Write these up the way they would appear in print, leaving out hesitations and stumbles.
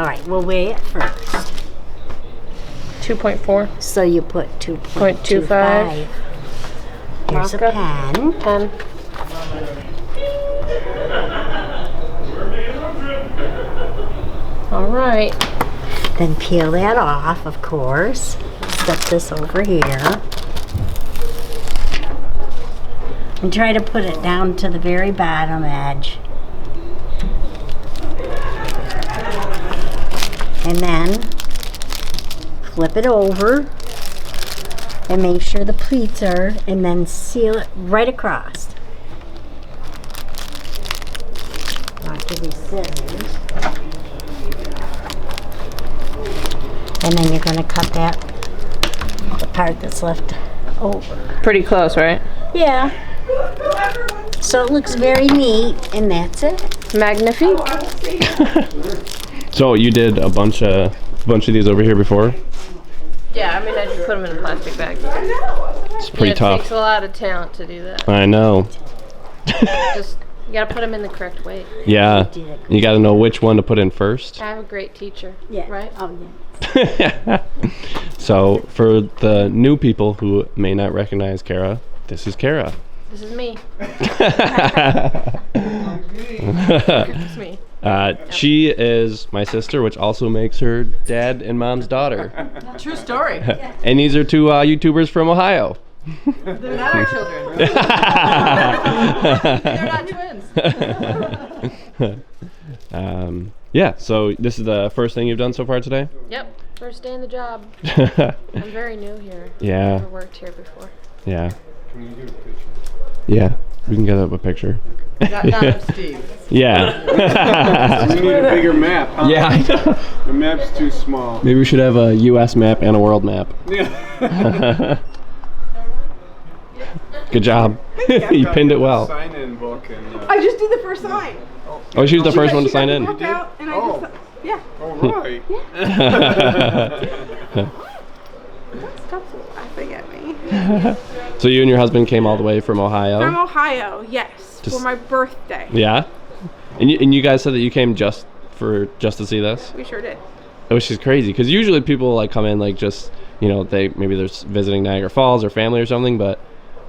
All right, we'll weigh it first. 2.4. So you put 2.25. Here's a Vodka. pen. 10. All right. Then peel that off, of course. Set this over here. And try to put it down to the very bottom edge. And then flip it over and make sure the pleats are, and then seal it right across. I'll give you scissors. And then you're going to cut that, the part that's left over. Pretty close, right? Yeah. So it looks very neat, and that's it. Magnifique. So you did a bunch of these over here before? Yeah, I mean, I just put them in a plastic bag. It's pretty It tough. takes a lot of talent to do that. I know. Just, you gotta put them in the correct way. Yeah. You got to know which one to put in first. I have a great teacher. Yeah. Right? Oh, yeah. So for the new people who may not recognize Cara, this is Cara. This is me. It's me. She is my sister, which also makes her dad and mom's daughter. True story. And these are two YouTubers from Ohio. They're not our children. They're not twins. Yeah, so this is the first thing you've done so far today? Yep. First day in the job. I'm very new here. Yeah. I've never worked here before. Yeah. Can you do a picture? Yeah, we can get up a picture. Not of Steve. Yeah. We need a bigger map, huh? Yeah, I know. The map's too small. Maybe we should have a U.S. map and a world map. Yeah. Good job. You pinned it well. Sign-in book and. I just did the first sign. Oh, she was the first one to sign in. Walked out and I just, yeah. All right. Stop laughing at me. So you and your husband came all the way from Ohio? From Ohio, yes, for my birthday. Yeah? And you guys said that you came just to see this? We sure did. Which is crazy, because usually people like come in like just, you know, maybe they're visiting Niagara Falls or family or something, but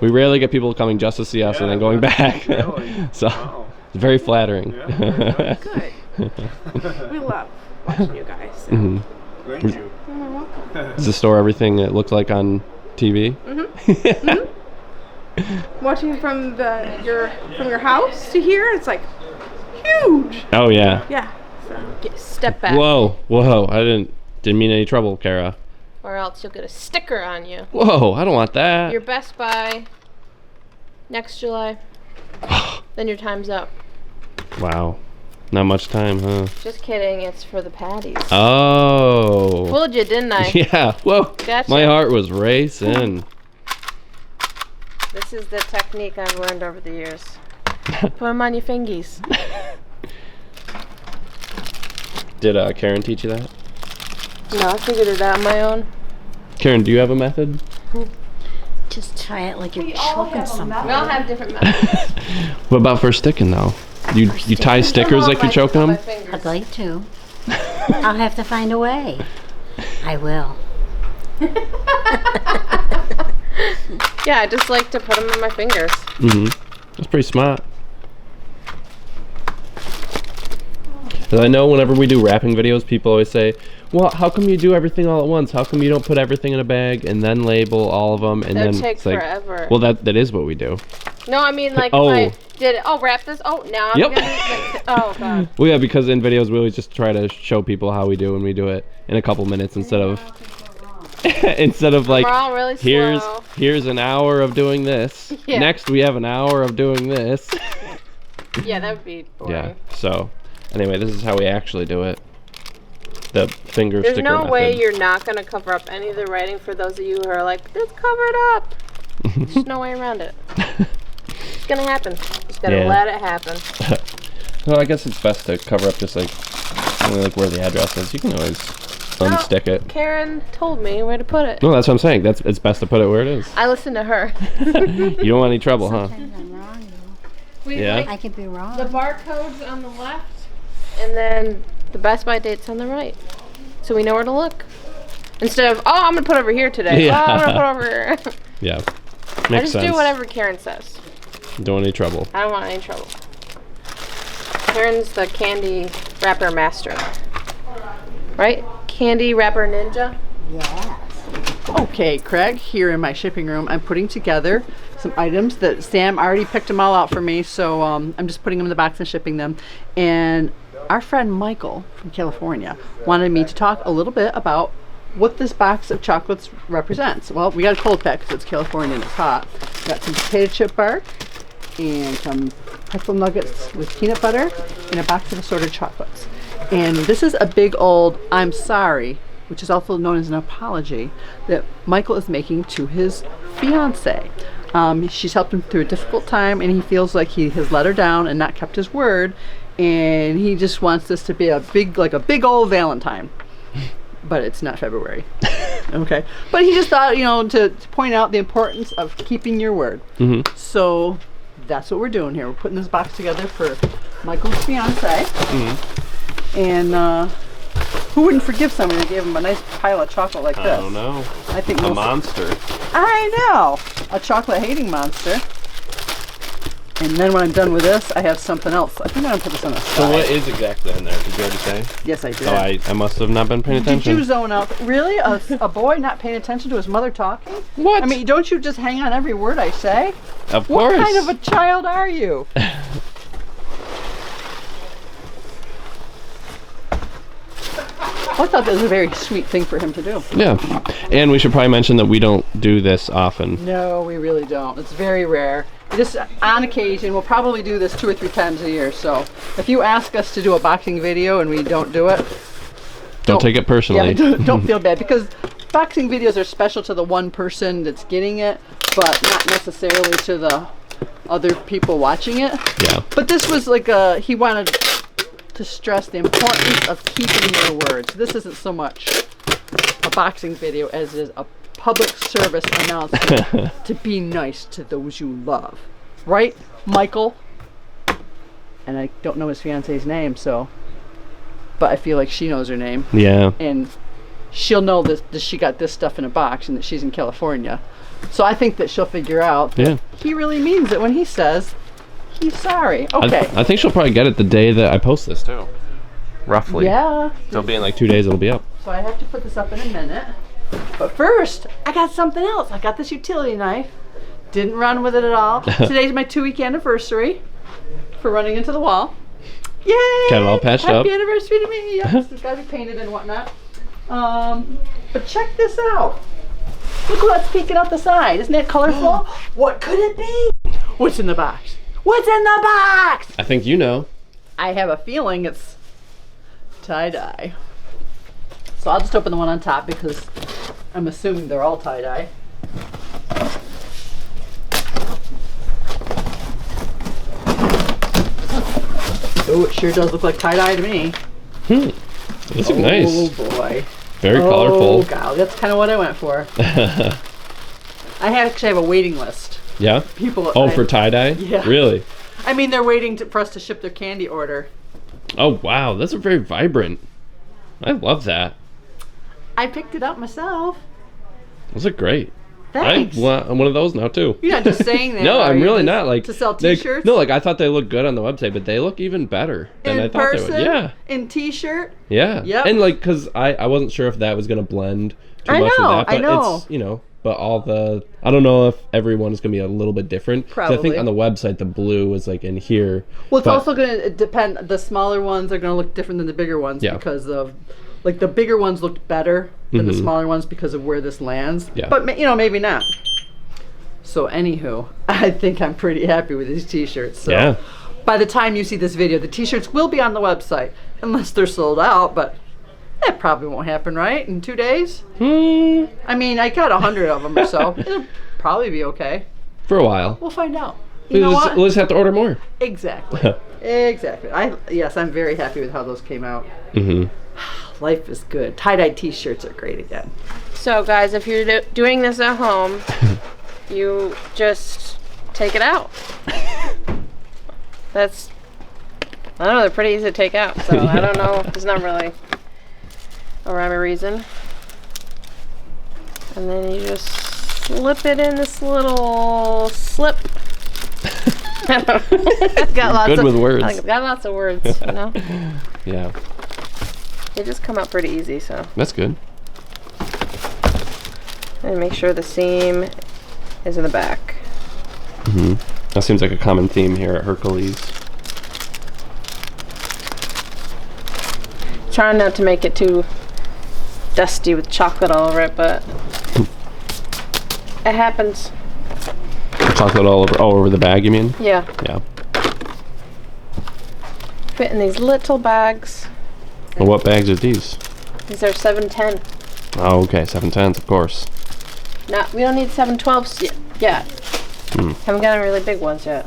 we rarely get people coming just to see us and then going back. Really? So Wow. it's very flattering. Yeah, Good. We love watching you guys. So. Mhm. Thank you. You're welcome. Does it store everything it looked like on TV? Watching from your house to here, it's like huge. Oh yeah. Yeah. So. Step back. Whoa. I didn't mean any trouble, Cara. Or else you'll get a sticker on you. Whoa, I don't want that. Your Best Buy next July. Then your time's up. Wow. Not much time, huh? Just kidding. It's for the patties. Oh. Fooled you, didn't I? Yeah. Whoa. Gotcha. My heart was racing. This is the technique I've learned over the years. Put them on your fingies. Did Karen teach you that? No, I figured it out on my own. Karen, do you have a method? Just try it like you're choking something. We all have different methods. What about for sticking though? You tie stickers like you're choking them? I'd like to. I'll have to find a way. I will. Yeah, I just like to put them on my fingers. Mm-hmm. That's pretty smart. 'Cause I know whenever we do wrapping videos, people always say, well, how come you do everything all at once? How come you don't put everything in a bag and then label all of them? And That would then take it's like, forever. well, that is what we do. No, I mean like Oh. if I did it. Oh, wrap this. Oh, now I'm Yep. gonna. Like, oh God. Well, yeah, because in videos we always just try to show people how we do, and we do it in a couple minutes instead of like, We're all really slow. here's an hour of doing this. Yeah. Next we have an hour of doing this. Yeah, that would be boring. Yeah. So anyway, this is how we actually do it. The finger There's sticker no method. way you're not gonna cover up any of the writing for those of you who are like, it's covered up. There's no way around it. It's gonna happen. Just gotta Yeah. let it happen. Well, I guess it's best to cover up just like only like where the address is. You can always unstick it. Karen told me where to put it. No, that's what I'm saying. It's best to put it where it is. I listened to her. You don't want any trouble, huh? Sometimes I'm wrong, though. We Yeah. like I could be wrong. the barcodes on the left, and then The Best By date's on the right. So we know where to look. Instead of, oh, I'm going to put over here today. Yeah. Oh, I'm going to put over here. Yeah. I Makes just sense. do whatever Karen says. Don't want any trouble. I don't want any trouble. Karen's the candy wrapper master. Right? Candy wrapper ninja. Yes. Okay, Craig, here in my shipping room, I'm putting together some items that Sam already picked them all out for me, so I'm just putting them in the box and shipping them. And our friend Michael from California wanted me to talk a little bit about what this box of chocolates represents. Well, we got a cold pack because it's California and it's hot. Got some potato chip bark and some pretzel nuggets with peanut butter and a box of assorted chocolates. And this is a big old I'm sorry, which is also known as an apology, that Michael is making to his fiance. She's helped him through a difficult time, and he feels like he has let her down and not kept his word, and he just wants this to be a big old Valentine. But it's not February. Okay. But he just thought, to point out the importance of keeping your word. Mm-hmm. So that's what we're doing here. We're putting this box together for Michael's fiance. Mm-hmm. And who wouldn't forgive somebody who gave him a nice pile of chocolate like this? I don't know. I think A most- monster. I know. A chocolate hating monster. And then when I'm done with this, I have something else. I think I'm gonna put this on the side. So what is exactly in there? Did you already say? Yes, I did. Oh, I must have not been paying attention. Did you zone out? Really? A boy not paying attention to his mother talking? What? I mean, don't you just hang on every word I say? Of What course. kind of a child are you? I thought that was a very sweet thing for him to do. Yeah. And we should probably mention that we don't do this often. No, we really don't. It's very rare. Just on occasion, we'll probably do this 2 or 3 times a year. So if you ask us to do a boxing video and we don't do it, Don't take it personally. Yeah, don't feel bad, because boxing videos are special to the one person that's getting it, but not necessarily to the other people watching it. Yeah. But this was like he wanted to stress the importance of keeping your words. This isn't so much a boxing video as it is a public service announcement to be nice to those you love. Right, Michael? And I don't know his fiance's name, but I feel like she knows her name. Yeah. And she'll know that she got this stuff in a box and that she's in California. So I think that she'll figure out that he really means it when he says he's sorry. Okay. I think she'll probably get it the day that I post this too. Roughly. Yeah. It'll be in like 2 days it'll be up. So I have to put this up in a minute. But first, I got something else. I got this utility knife. Didn't run with it at all. Today's my 2-week anniversary for running into the wall. Yay! Got it all patched Happy up. anniversary to me. Yes, it's got to be painted and whatnot. But check this out. Look what's peeking out the side. Isn't that colorful? What could it be? What's in the box? What's in the box? I think you know. I have a feeling it's tie-dye. So I'll just open the one on top because I'm assuming they're all tie-dye. Oh, it sure does look like tie-dye to me. These look nice. Oh boy. Very Oh colorful. god, that's kind of what I went for. I actually have a waiting list. Yeah? People. Oh, for tie-dye? Yeah. Really? I mean, they're waiting for us to ship their candy order. Oh, wow. That's a very vibrant. I love that. I picked it up myself. Those look great. Thanks. I want one of those now too. You're not just saying that. No, are I'm you? really Just not. Like to sell they- T-shirts. No, like I thought they looked good on the website, but they look even better than in I thought person. they would. Yeah, In T-shirt. yeah. Yep. And like, cause I wasn't sure if that was gonna blend too I much know, with that, I but know. it's but all the I don't know if everyone is gonna be a little bit different. 'Cause I think Probably. on the website the blue was like in here. Well, it's but- also going to depend. The smaller ones are going to look different than the bigger ones Yeah. because of, like, the bigger ones looked better than the Mhm. smaller ones because of where this lands. Yeah. But maybe not. So anywho, I think I'm pretty happy with these T-shirts. So Yeah. by the time you see this video, the T-shirts will be on the website unless they're sold out. But that probably won't happen, right? In 2 days. I mean, I got 100 of them or so. It'll probably be okay. for a while. We'll find out. You know what? We'll just have to order more. Exactly. Exactly. Yes, I'm very happy with how those came out. Mm-hmm. Life is good. Tie-dye T-shirts are great again. So guys, if you're doing this at home, you just take it out. That's I don't know, they're pretty easy to take out, so I don't know. There's not really a rhyme or reason. And then you just slip it in this little slip. I don't know. Got lots Good of, with words. I've got lots of words, you know? Yeah, They just come out pretty easy, so. that's good. And make sure the seam is in the back. That seems like a common theme here at Hercules. Trying not to make it too dusty with chocolate all over it, but it happens. Chocolate all over the bag, you mean? Yeah. Yeah. Fit in these little bags. Well, what bags are these? These are 710. Oh, okay, 710s, of course. We don't need 712s yet. Haven't gotten really big ones yet.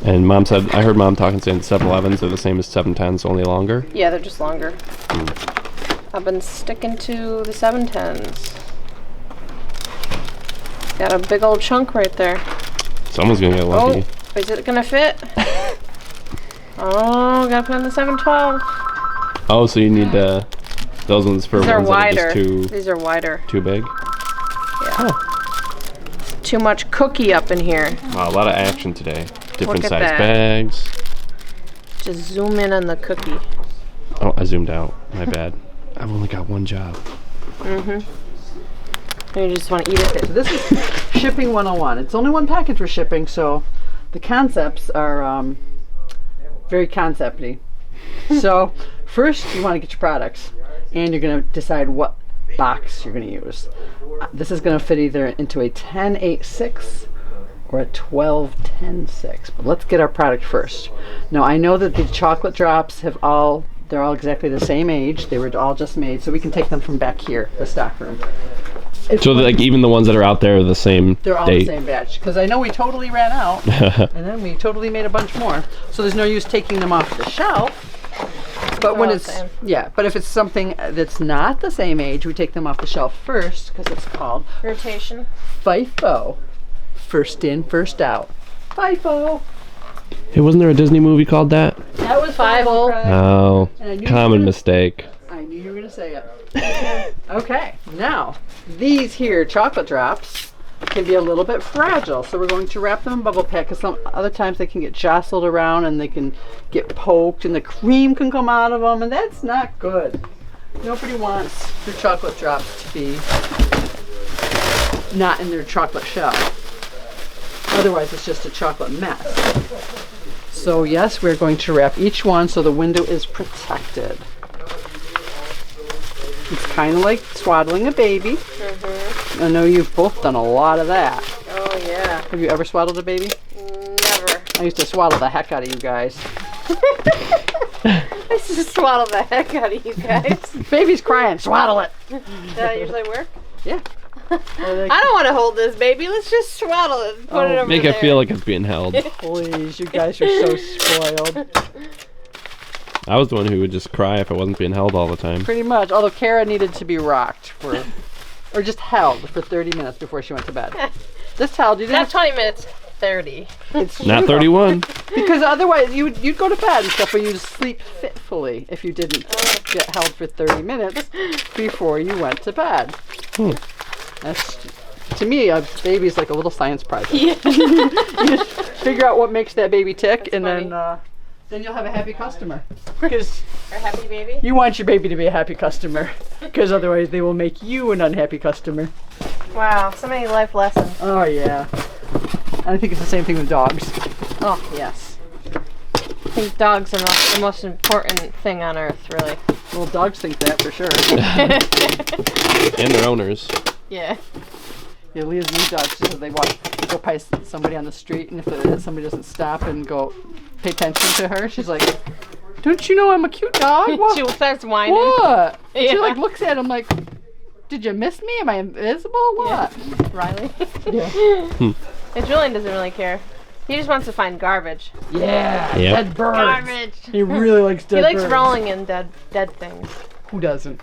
And Mom said, I heard Mom talking saying 711s are the same as 710s, only longer. Yeah, they're just longer. I've been sticking to the 710s. Got a big old chunk right there. Someone's gonna get lucky. Oh, is it gonna fit? Oh, gotta put in the 712. Oh, so you need those ones for These are ones that are wider. just These are wider. too big. Yeah. Too much cookie up in here. Wow, a lot of action today. Different Look at size that. bags. Just zoom in on the cookie. Oh, I zoomed out. My bad. I've only got one job. And you just want to eat it. So this is shipping 101. It's only one package we're shipping, so the concepts are very concept-y. So first you want to get your products, and you're going to decide what box you're going to use. This is going to fit either into a 10-8-6 or a 12-10-6. But let's get our product first. Now I know that the chocolate drops they're all exactly the same age. They were all just made, so we can take them from back here, the stock room. So like even the ones that are out there are the same They're all date. the same batch, because I know we totally ran out, and then we totally made a bunch more. So there's no use taking them off the shelf. But when all the it's same. but if it's something that's not the same age, we take them off the shelf first, because it's called Rotation. FIFO, first in, first out. FIFO. Hey, wasn't there a Disney movie called that? That was FIFO. Craig. Oh, And I knew common you- mistake. I knew you were going to say it. Okay, now these here chocolate drops can be a little bit fragile, so we're going to wrap them in bubble pack, because some other times they can get jostled around and they can get poked and the cream can come out of them, and that's not good. Nobody wants their chocolate drops to be not in their chocolate shell. Otherwise it's just a chocolate mess. So yes, we're going to wrap each one so the window is protected. It's kind of like swaddling a baby. I know you've both done a lot of that. Oh, yeah. Have you ever swaddled a baby? Never. I used to swaddle the heck out of you guys. I just swaddle the heck out of you guys. Baby's crying, swaddle it. Does that usually work? Yeah. I don't want to hold this baby. Let's just swaddle it and put it over Make there. it feel like it's being held. Please, you guys are so spoiled. I was the one who would just cry if it wasn't being held all the time. Pretty much. Although Cara needed to be rocked or just held for 30 minutes before she went to bed. Just held. You Not didn't. 20 minutes. 30. It's Not true. 31. Because otherwise you'd go to bed and stuff, but you'd sleep fitfully if you didn't get held for 30 minutes before you went to bed. That's, to me, a baby's like a little science project. Yeah. You just figure out what makes that baby tick, That's and funny. then you'll have a happy customer. Because Our happy baby. you want your baby to be a happy customer, because otherwise they will make you an unhappy customer. Wow, so many life lessons. Oh yeah. I think it's the same thing with dogs. Oh yes. I think dogs are the most important thing on earth, really. Well, dogs think that for sure. And their owners. Yeah. Yeah, Leah's new dogs, just as they go past somebody on the street, and if somebody doesn't stop and go pay attention to her, she's like, "Don't you know I'm a cute dog? What? She starts whining. What?" Yeah. She like looks at him like, "Did you miss me? Am I invisible? What?" Riley. Yeah. And Julian doesn't really care. He just wants to find garbage. Yeah. Yep. Dead birds. Garbage. He really likes dead He likes birds. rolling in dead things. Who doesn't?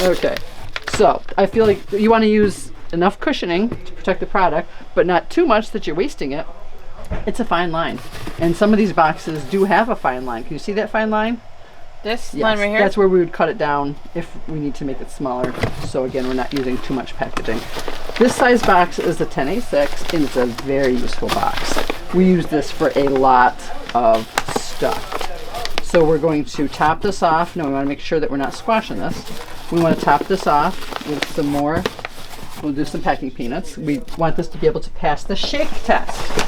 Okay. So I feel like you want to use enough cushioning to protect the product, but not too much that you're wasting it. It's a fine line. And some of these boxes do have a fine line. Can you see that fine line? This Yes, line right here? that's where we would cut it down if we need to make it smaller. So again, we're not using too much packaging. This size box is a 10A6 and it's a very useful box. We use this for a lot of stuff. So we're going to top this off. No, we want to make sure that we're not squashing this. We want to top this off with some more. We'll do some packing peanuts. We want this to be able to pass the shake test.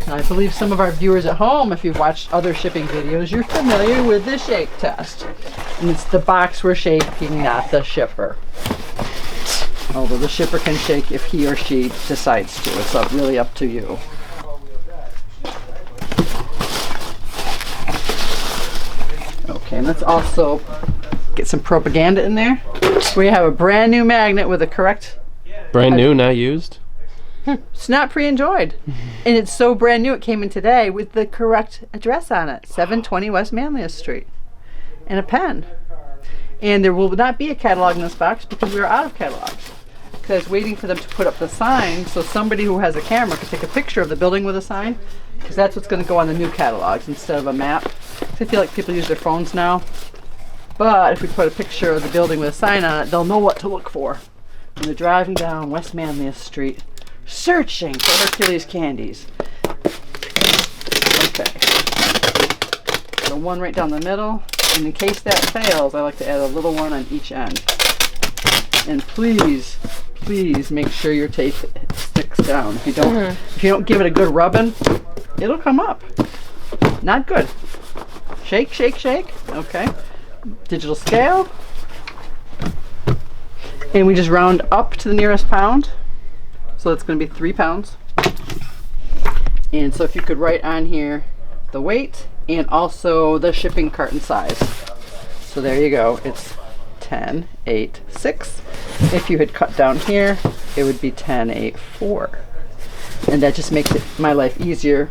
And I believe some of our viewers at home, if you've watched other shipping videos, you're familiar with the shake test. And it's the box we're shaking, not the shipper. Although the shipper can shake if he or she decides to. It's really up to you. Okay, and let's also get some propaganda in there. We have a brand new magnet with the correct. Brand new, not used. It's not pre-enjoyed. And it's so brand new, it came in today with the correct address on it. 720 West Manlius Street. And a pen. And there will not be a catalog in this box because we are out of catalogs. Because I was waiting for them to put up the sign so somebody who has a camera could take a picture of the building with a sign. Because that's what's going to go on the new catalogs instead of a map. I feel like people use their phones now. But if we put a picture of the building with a sign on it, they'll know what to look for when they're driving down West Manlius Street, searching for Hercules candies. Okay. So one right down the middle. And in case that fails, I like to add a little one on each end. And please, please make sure your tape sticks down. If you don't give it a good rubbing, it'll come up. Not good. Shake, shake, shake. Okay. Digital scale. And we just round up to the nearest pound. So it's going to be 3 pounds. And so if you could write on here the weight and also the shipping carton size. So there you go. It's 10, 8, 6. If you had cut down here, it would be 10, 8, 4. And that just makes my life easier.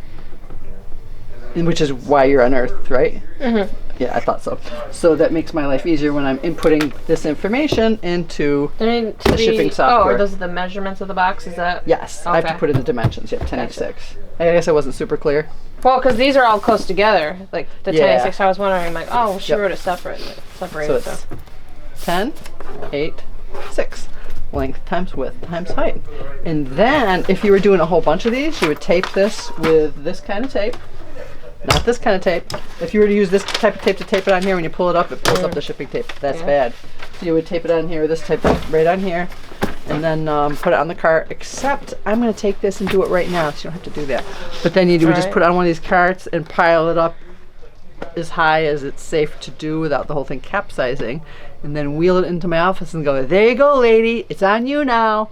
Which is why you're on Earth, right? Mm-hmm. Yeah, I thought so. So that makes my life easier when I'm inputting this information into the shipping software. Oh, are those the measurements of the box? Is that? Yes, okay. I have to put in the dimensions. Yeah, 1086. I guess I wasn't super clear. Well, because these are all close together. Like the 1086, I was wondering, like, oh, she Yep. wrote it separated. So it's 10, 8, 6. Length times width times height. And then, if you were doing a whole bunch of these, you would tape this with this kind of tape. Not this kind of tape. If you were to use this type of tape to tape it on here, when you pull it up, it pulls up the shipping tape. That's bad. So you would tape it on here with this tape right on here, and then put it on the cart. Except I'm going to take this and do it right now, so you don't have to do that. But then you would just put it on one of these carts and pile it up as high as it's safe to do without the whole thing capsizing, and then wheel it into my office and go, there you go, lady. It's on you now.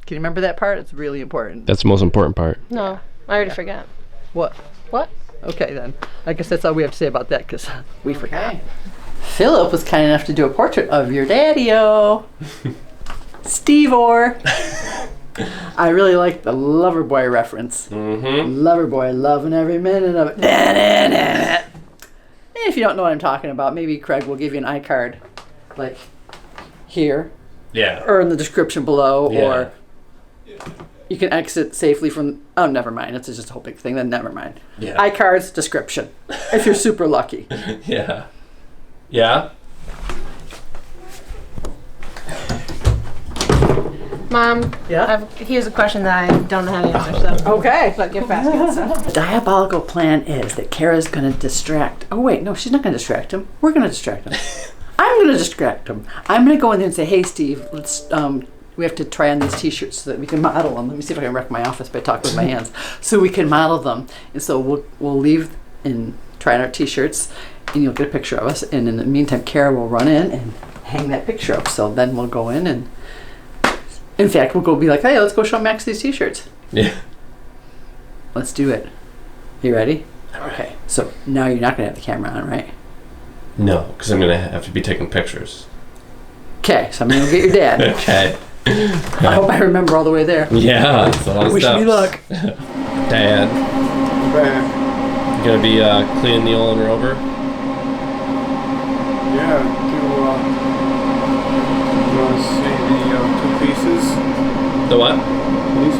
Can you remember that part? It's really important. That's the most important part. No, I already forgot. What? What? Okay then. I guess that's all we have to say about that because we forgot. Philip was kind enough to do a portrait of your daddy-o. Steve-or. I really like the Loverboy reference. Mm-hmm. Loverboy, loving every minute of it. And if you don't know what I'm talking about, maybe Craig will give you an iCard, like here. Yeah. Or in the description below, or you can exit safely from. Oh, never mind. It's just a whole big thing. Then never mind. Yeah. iCards description. If you're super lucky. Yeah. Yeah. Mom, Yeah? here's a question that I don't know how to answer, so Okay. but get fast and stuff. The diabolical plan is that Cara's going to distract. Oh wait, no, she's not going to distract him. We're going to distract him. I'm going to distract him. I'm going to go in there and say, "Hey, Steve, let's. We have to try on these T-shirts so that we can model them. Let me see if I can wreck my office by talking with my hands, so we can model them. And so we'll leave and try on our T-shirts, and you'll get a picture of us. And in the meantime, Cara will run in and hang that picture up. So then we'll go in and, in fact, we'll go be like, hey, let's go show Max these T-shirts. Yeah. Let's do it. You ready? Okay. So now you're not gonna have the camera on, right? No, because I'm gonna have to be taking pictures. Okay. So I'm gonna go get your dad. Okay. I hope I remember all the way there. Yeah, it's a lot of Wish steps. me luck. Dad, Back. you gonna be cleaning the old rover? Yeah, you want to see the 2 pieces? The what? These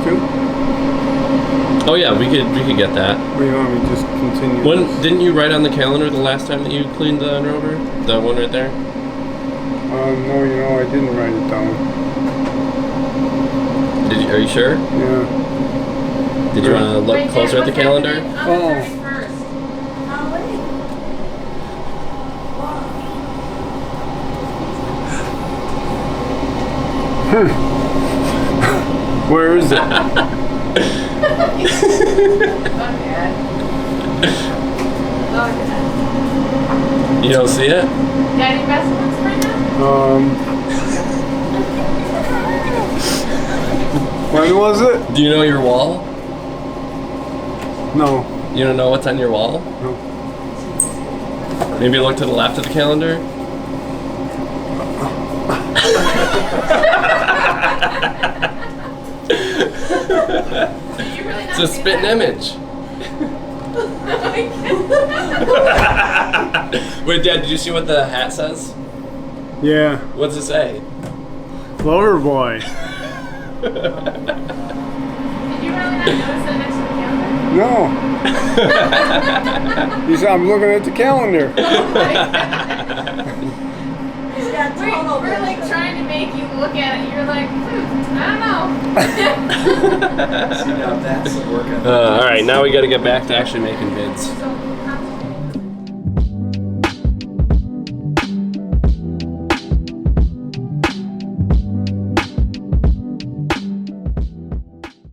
2? Oh yeah, we could get that. Or you want me to just continue? When didn't you write on the calendar the last time that you cleaned the rover? The one right there? No, you know, I didn't write it down. Are you sure? Yeah. Did you want to look closer at the calendar? Oh. Where is it? You don't see it? Daddy vestments right now? When was it? Do you know your wall? No. You don't know what's on your wall? No. Maybe look to the left of the calendar. It's a spitting image. Wait, Dad, did you see what the hat says? Yeah. What's it say? Lover boy. Did you really not notice that next to the calendar? No. You said I'm looking at the calendar. We're like trying to make you look at it. You're like, I don't know. All right, now we got to get back to actually making vids.